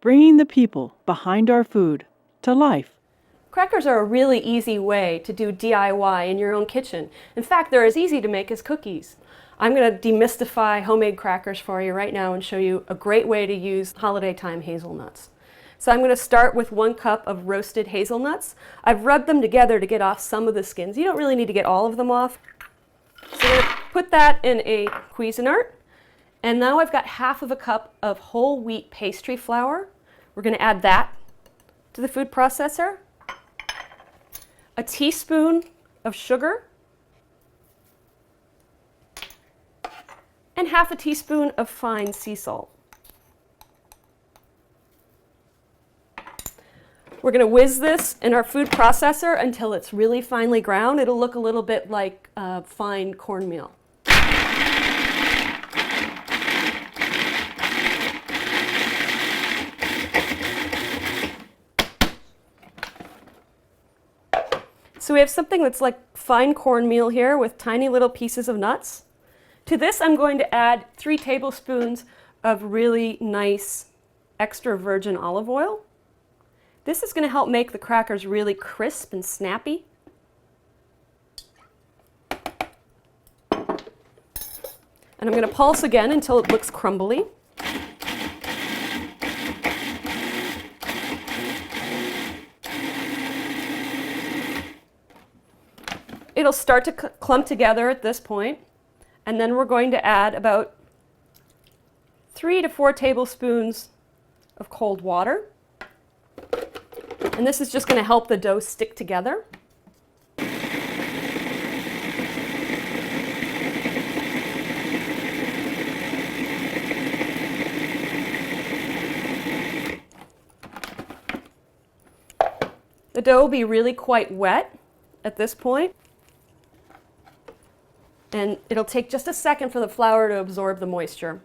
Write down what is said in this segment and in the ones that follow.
bringing the people behind our food to life. Crackers are a really easy way to do DIY in your own kitchen. In fact, they're as easy to make as cookies. I'm going to demystify homemade crackers for you right now and show you a great way to use holiday time hazelnuts. So I'm going to start with 1 cup of roasted hazelnuts. I've rubbed them together to get off some of the skins. You don't really need to get all of them off. So I'm going to put that in a Cuisinart. And now I've got half of a cup of whole wheat pastry flour. We're going to add that to the food processor. A teaspoon of sugar. And half a teaspoon of fine sea salt. We're going to whiz this in our food processor until it's really finely ground. It'll look a little bit like fine cornmeal. So we have something that's like fine cornmeal here with tiny little pieces of nuts. To this, I'm going to add 3 tablespoons of really nice extra virgin olive oil. This is going to help make the crackers really crisp and snappy. And I'm going to pulse again until it looks crumbly. It'll start to clump together at this point. And then we're going to add about 3 to 4 tablespoons of cold water. And this is just going to help the dough stick together. The dough will be really quite wet at this point. And it'll take just a second for the flour to absorb the moisture.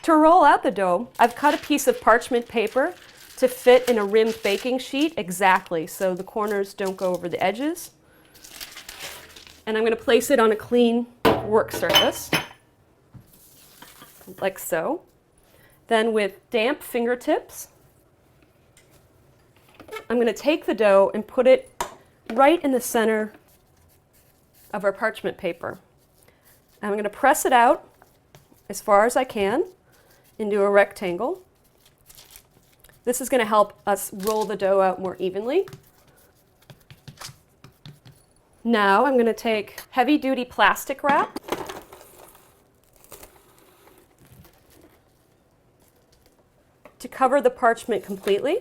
To roll out the dough, I've cut a piece of parchment paper to fit in a rimmed baking sheet exactly so the corners don't go over the edges. And I'm going to place it on a clean work surface, like so. Then with damp fingertips, I'm going to take the dough and put it right in the center of our parchment paper. I'm going to press it out as far as I can into a rectangle. This is going to help us roll the dough out more evenly. Now I'm going to take heavy-duty plastic wrap to cover the parchment completely.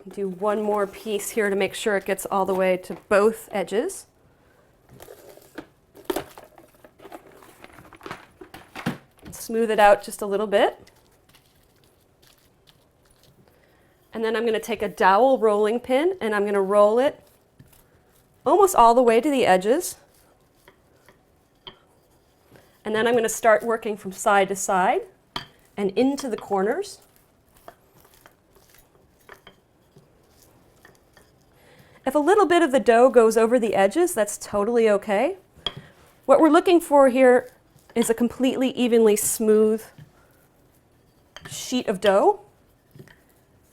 Do one more piece here to make sure it gets all the way to both edges. Smooth it out just a little bit. And then I'm going to take a dowel rolling pin and I'm going to roll it almost all the way to the edges. And then I'm going to start working from side to side and into the corners. If a little bit of the dough goes over the edges, that's totally okay. What we're looking for here is a completely evenly smooth sheet of dough.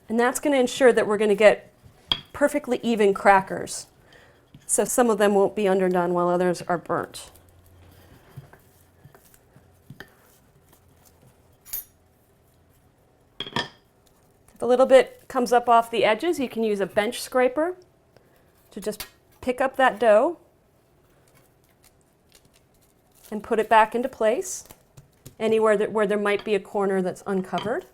And that's going to ensure that we're going to get perfectly even crackers. So some of them won't be underdone while others are burnt. If a little bit comes up off the edges, you can use a bench scraper to just pick up that dough and put it back into place anywhere where there might be a corner that's uncovered.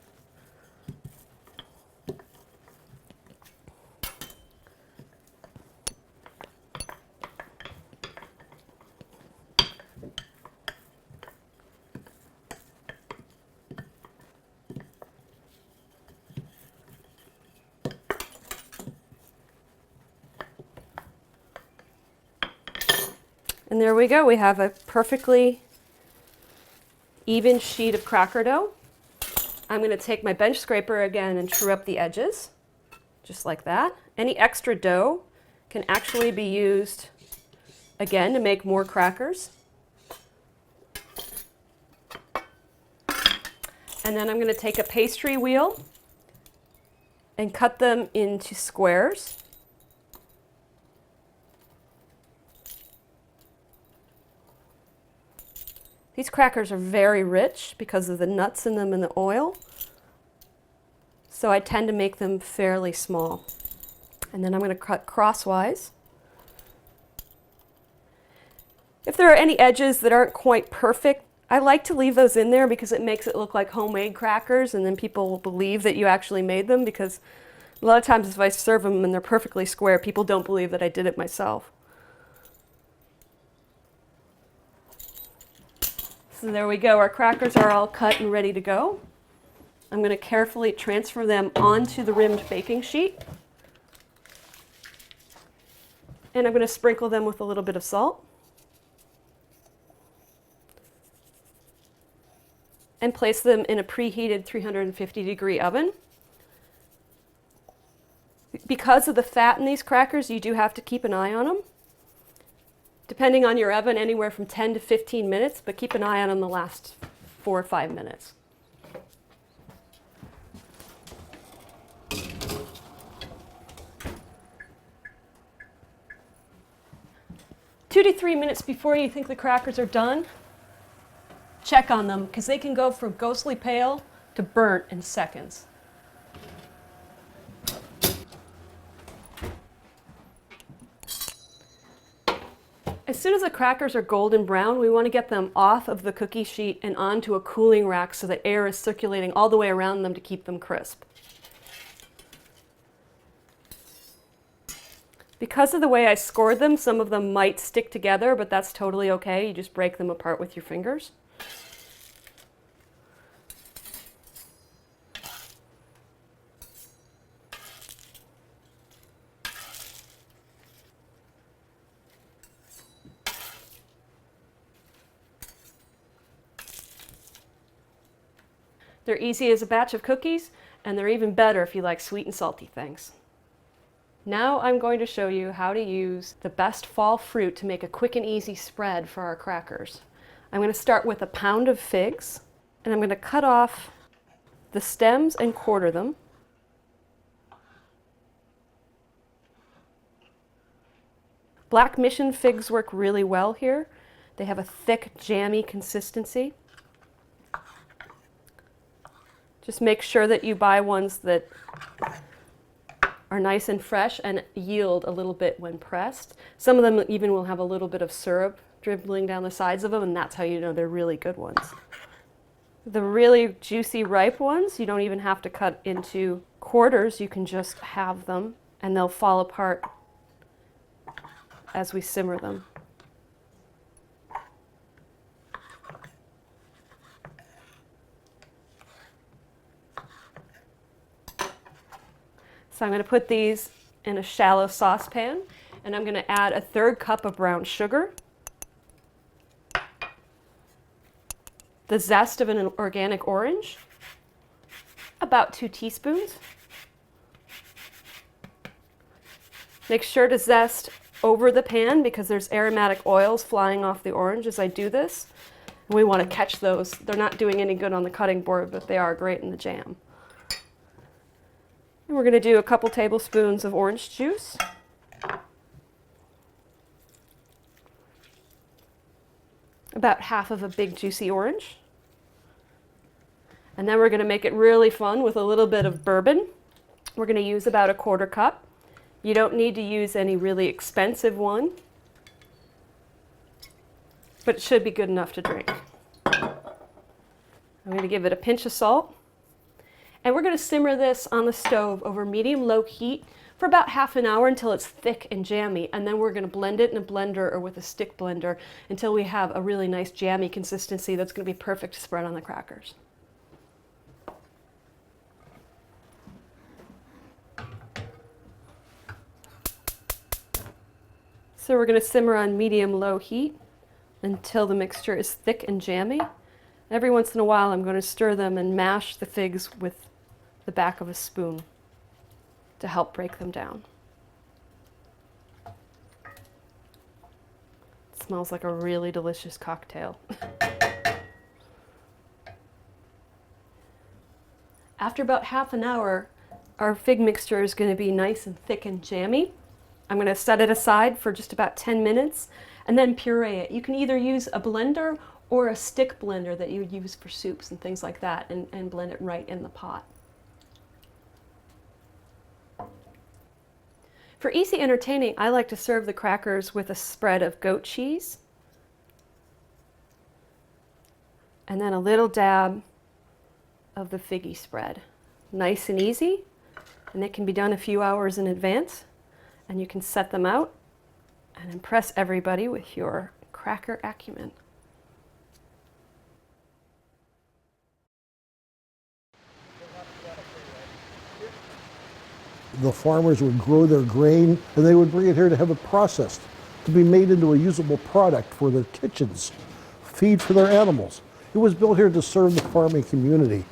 And there we go. We have a perfectly even sheet of cracker dough. I'm going to take my bench scraper again and true up the edges, just like that. Any extra dough can actually be used again to make more crackers. And then I'm going to take a pastry wheel and cut them into squares. These crackers are very rich because of the nuts in them and the oil, so I tend to make them fairly small. And then I'm going to cut crosswise. If there are any edges that aren't quite perfect, I like to leave those in there because it makes it look like homemade crackers, and then people will believe that you actually made them, because a lot of times if I serve them and they're perfectly square, people don't believe that I did it myself. So there we go, our crackers are all cut and ready to go. I'm going to carefully transfer them onto the rimmed baking sheet. And I'm going to sprinkle them with a little bit of salt. And place them in a preheated 350-degree oven. Because of the fat in these crackers, you do have to keep an eye on them. Depending on your oven, anywhere from 10 to 15 minutes, but keep an eye on them the last 4 or 5 minutes. Two to 3 minutes before you think the crackers are done, check on them, because they can go from ghostly pale to burnt in seconds. As soon as the crackers are golden brown, we want to get them off of the cookie sheet and onto a cooling rack so that air is circulating all the way around them to keep them crisp. Because of the way I scored them, some of them might stick together, but that's totally okay. You just break them apart with your fingers. They're easy as a batch of cookies, and they're even better if you like sweet and salty things. Now I'm going to show you how to use the best fall fruit to make a quick and easy spread for our crackers. I'm going to start with a pound of figs, and I'm going to cut off the stems and quarter them. Black mission figs work really well here. They have a thick, jammy consistency. Just make sure that you buy ones that are nice and fresh and yield a little bit when pressed. Some of them even will have a little bit of syrup dribbling down the sides of them, and that's how you know they're really good ones. The really juicy, ripe ones, you don't even have to cut into quarters. You can just have them, and they'll fall apart as we simmer them. So I'm going to put these in a shallow saucepan, and I'm going to add a 1/3 cup of brown sugar, the zest of an organic orange, about 2 teaspoons. Make sure to zest over the pan because there's aromatic oils flying off the orange as I do this. And we want to catch those. They're not doing any good on the cutting board, but they are great in the jam. And we're going to do a couple tablespoons of orange juice. About half of a big juicy orange. And then we're going to make it really fun with a little bit of bourbon. We're going to use about a 1/4 cup. You don't need to use any really expensive one, but it should be good enough to drink. I'm going to give it a pinch of salt. And we're going to simmer this on the stove over medium-low heat for about half an hour until it's thick and jammy. And then we're going to blend it in a blender or with a stick blender until we have a really nice jammy consistency that's going to be perfect to spread on the crackers. So we're going to simmer on medium-low heat until the mixture is thick and jammy. Every once in a while I'm going to stir them and mash the figs with the back of a spoon to help break them down. It smells like a really delicious cocktail. After about half an hour, our fig mixture is going to be nice and thick and jammy. I'm going to set it aside for just about 10 minutes and then puree it. You can either use a blender or a stick blender that you would use for soups and things like that, and blend it right in the pot. For easy entertaining, I like to serve the crackers with a spread of goat cheese and then a little dab of the figgy spread. Nice and easy, and it can be done a few hours in advance, and you can set them out and impress everybody with your cracker acumen. The farmers would grow their grain and they would bring it here to have it processed, to be made into a usable product for their kitchens, feed for their animals. It was built here to serve the farming community.